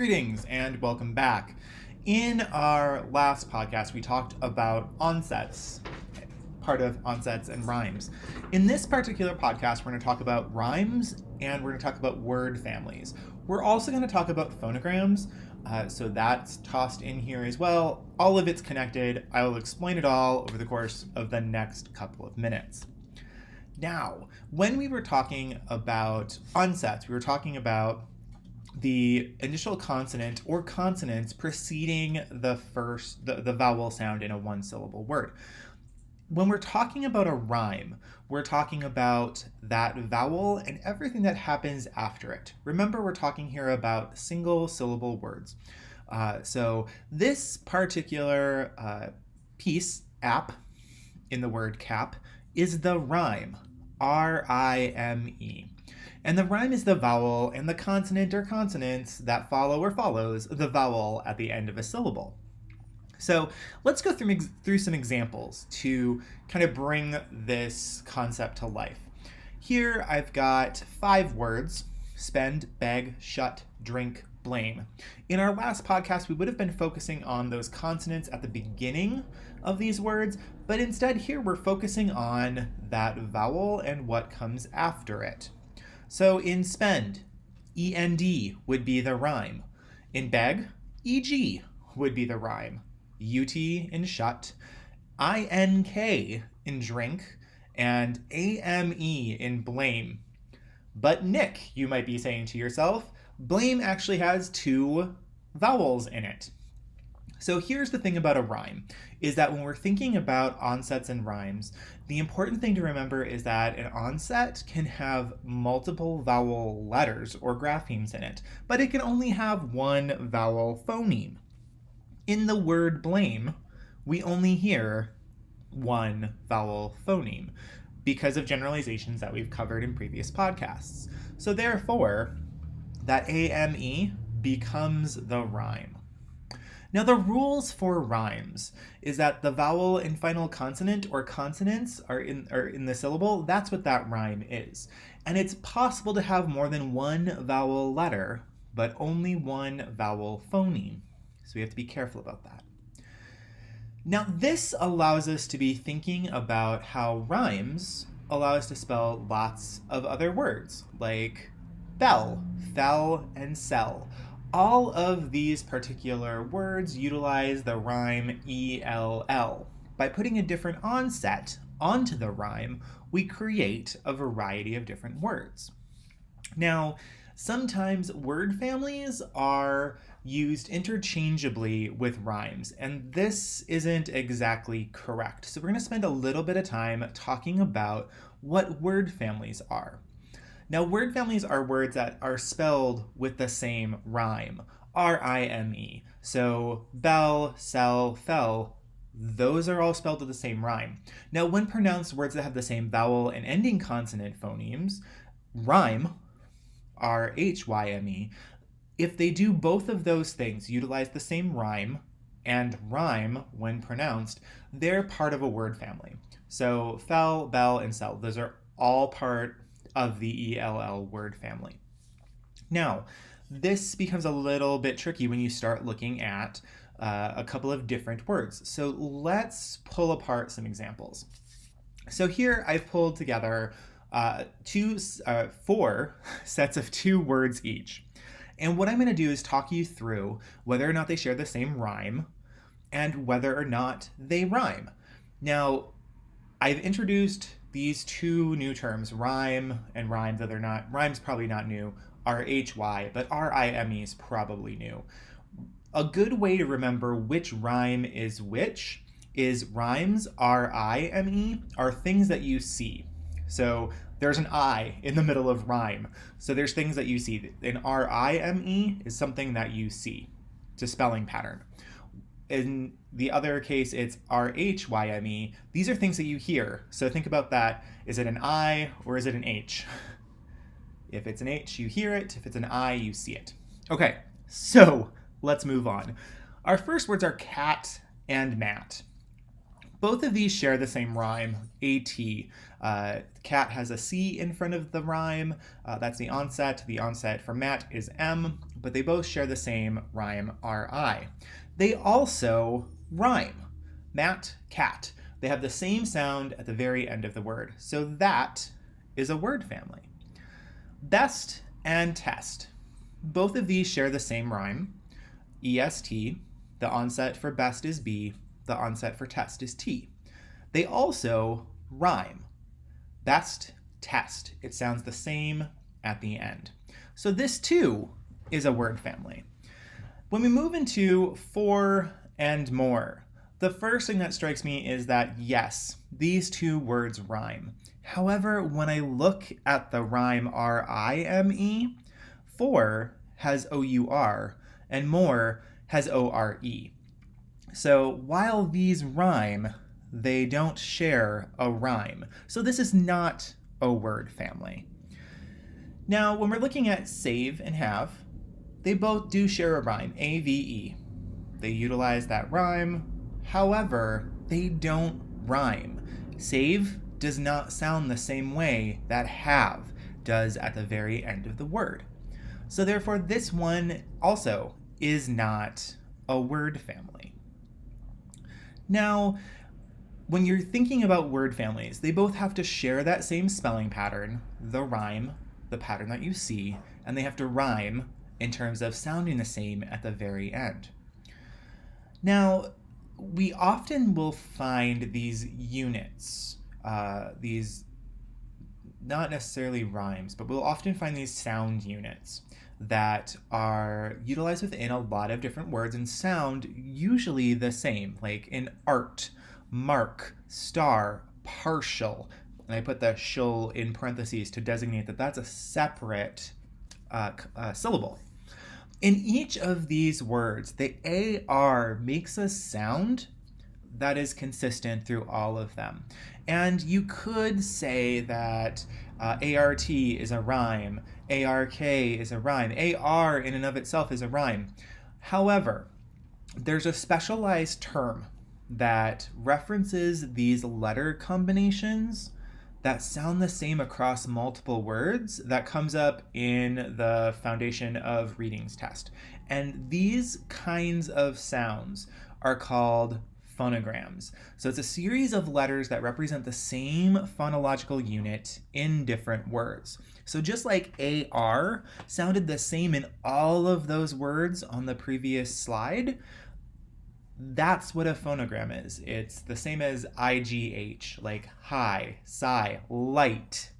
Greetings and welcome back. In our last podcast, we talked about onsets, part of onsets and rhymes. In this particular podcast, we're going to talk about rhymes and we're going to talk about word families. We're also going to talk about phonograms, so that's tossed in here as well. All of it's connected. I will explain it all over the course of the next couple of minutes. Now, when we were talking about onsets, we were talking about the initial consonant or consonants preceding the vowel sound in a one-syllable word. When we're talking about a rhyme, we're talking about that vowel and everything that happens after it. Remember, we're talking here about single-syllable words. So this particular piece, app, in the word cap, is the rhyme, R-I-M-E. And the rhyme is the vowel and the consonant or consonants that follow or follows the vowel at the end of a syllable. So let's go through some examples to kind of bring this concept to life. Here I've got 5 words: spend, beg, shut, drink, blame. In our last podcast, we would have been focusing on those consonants at the beginning of these words, but instead here we're focusing on that vowel and what comes after it. So in spend, E-N-D would be the rhyme. In beg, E-G would be the rhyme. U-T in shut, I-N-K in drink, and A-M-E in blame. But Nick, you might be saying to yourself, blame actually has 2 vowels in it. So here's the thing about a rhyme, is that when we're thinking about onsets and rhymes, the important thing to remember is that an onset can have multiple vowel letters or graphemes in it, but it can only have one vowel phoneme. In the word blame, we only hear one vowel phoneme because of generalizations that we've covered in previous podcasts. So therefore, that AME becomes the rhyme. Now the rules for rhymes is that the vowel and final consonant or consonants are in the syllable. That's what that rhyme is. And it's possible to have more than one vowel letter, but only one vowel phoneme. So we have to be careful about that. Now this allows us to be thinking about how rhymes allow us to spell lots of other words, like bell, fell, and sell. All of these particular words utilize the rhyme ELL. By putting a different onset onto the rhyme, we create a variety of different words. Now, sometimes word families are used interchangeably with rhymes, and this isn't exactly correct. So we're going to spend a little bit of time talking about what word families are. Now, word families are words that are spelled with the same rhyme, R-I-M-E. So bell, sell, fell, those are all spelled with the same rhyme. Now, when pronounced words that have the same vowel and ending consonant phonemes, rhyme, R-H-Y-M-E, if they do both of those things, utilize the same rhyme, and rhyme when pronounced, they're part of a word family. So fell, bell, and sell, those are all part of the ELL word family. Now, this becomes a little bit tricky when you start looking at a couple of different words. So let's pull apart some examples. So here I've pulled together 4 sets of 2 words each. And what I'm going to do is talk you through whether or not they share the same rhyme and whether or not they rhyme. Now, I've introduced these 2 new terms, rhyme and rhyme, though they're not, rhyme's probably not new, R-H-Y, but R-I-M-E is probably new. A good way to remember which rhyme is which is rhymes, R-I-M-E, are things that you see. So there's an I in the middle of rhyme. So there's things that you see. An R-I-M-E is something that you see. It's a spelling pattern. In the other case, it's R-H-Y-M-E. These are things that you hear. So think about that. Is it an I or is it an H? If it's an H, you hear it. If it's an I, you see it. Okay, so let's move on. Our first words are cat and mat. Both of these share the same rhyme, A-T. Cat has a C in front of the rhyme. That's the onset. The onset for mat is M. but they both share the same rhyme, RI. They also rhyme. Mat, cat. They have the same sound at the very end of the word. So that is a word family. Best and test. Both of these share the same rhyme. EST. The onset for best is B. The onset for test is T. They also rhyme. Best, test. It sounds the same at the end. So this too is a word family. When we move into for and more, the first thing that strikes me is that yes, these two words rhyme. However, when I look at the rhyme RIME, for has OUR and more has ORE. So while these rhyme, they don't share a rhyme. So this is not a word family. Now, when we're looking at save and have, they both do share a rhyme, AVE. They utilize that rhyme. However, they don't rhyme. Save does not sound the same way that have does at the very end of the word. So therefore, this one also is not a word family. Now, when you're thinking about word families, they both have to share that same spelling pattern, the rhyme, the pattern that you see, and they have to rhyme in terms of sounding the same at the very end. Now, we often will find these units, these not necessarily rhymes, but we'll often find these sound units that are utilized within a lot of different words and sound usually the same, like in art, mark, star, partial. And I put the shul in parentheses to designate that that's a separate syllable. In each of these words, the AR makes a sound that is consistent through all of them. And you could say that ART is a rhyme, ARK is a rhyme, AR in and of itself is a rhyme. However, there's a specialized term that references these letter combinations that sound the same across multiple words that comes up in the Foundation of Readings test. And these kinds of sounds are called phonograms. So it's a series of letters that represent the same phonological unit in different words. So just like AR sounded the same in all of those words on the previous slide, that's what a phonogram is. It's the same as IGH, like high, sigh, light.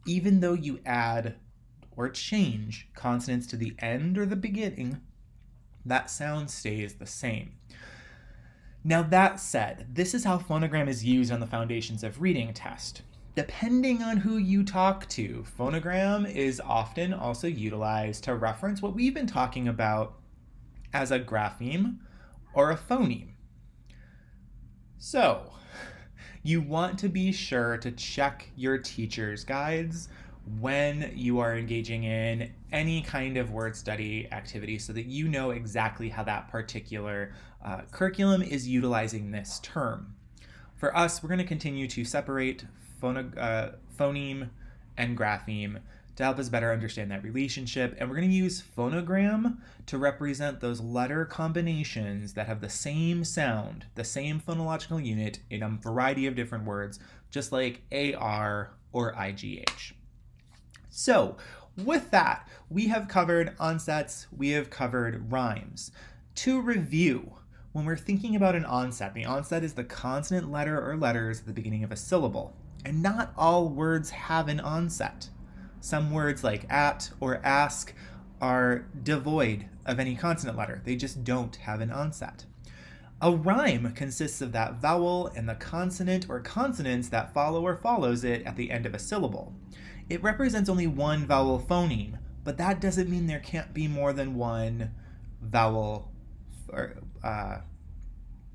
Even though you add or change consonants to the end or the beginning, that sound stays the same. Now that said, this is how phonogram is used on the Foundations of Reading test. Depending on who you talk to, phonogram is often also utilized to reference what we've been talking about as a grapheme or a phoneme. So, you want to be sure to check your teacher's guides when you are engaging in any kind of word study activity so that you know exactly how that particular curriculum is utilizing this term. For us, we're going to continue to separate phoneme and grapheme to help us better understand that relationship. And we're going to use phonogram to represent those letter combinations that have the same sound, the same phonological unit in a variety of different words, just like AR or IGH. So with that, we have covered onsets, we have covered rhymes. To review, when we're thinking about an onset, the onset is the consonant letter or letters at the beginning of a syllable. And not all words have an onset. Some words like at or ask are devoid of any consonant letter. They just don't have an onset. A rhyme consists of that vowel and the consonant or consonants that follow or follows it at the end of a syllable. It represents only one vowel phoneme, but that doesn't mean there can't be more than one vowel,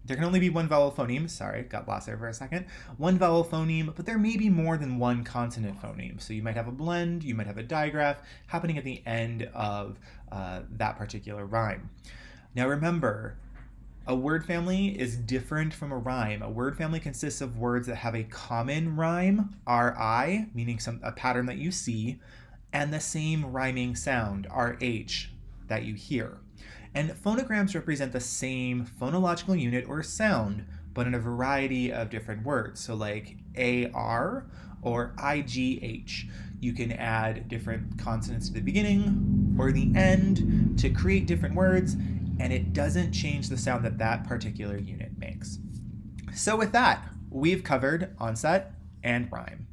there can only be one vowel phoneme, sorry, got lost there for a second. One vowel phoneme, but there may be more than one consonant phoneme. So you might have a blend, you might have a digraph happening at the end of that particular rhyme. Now remember, a word family is different from a rhyme. A word family consists of words that have a common rhyme, RI, meaning a pattern that you see, and the same rhyming sound, RH, that you hear. And phonograms represent the same phonological unit or sound, but in a variety of different words. So like AR or IGH. You can add different consonants to the beginning or the end to create different words, and it doesn't change the sound that that particular unit makes. So with that, we've covered onset and rhyme.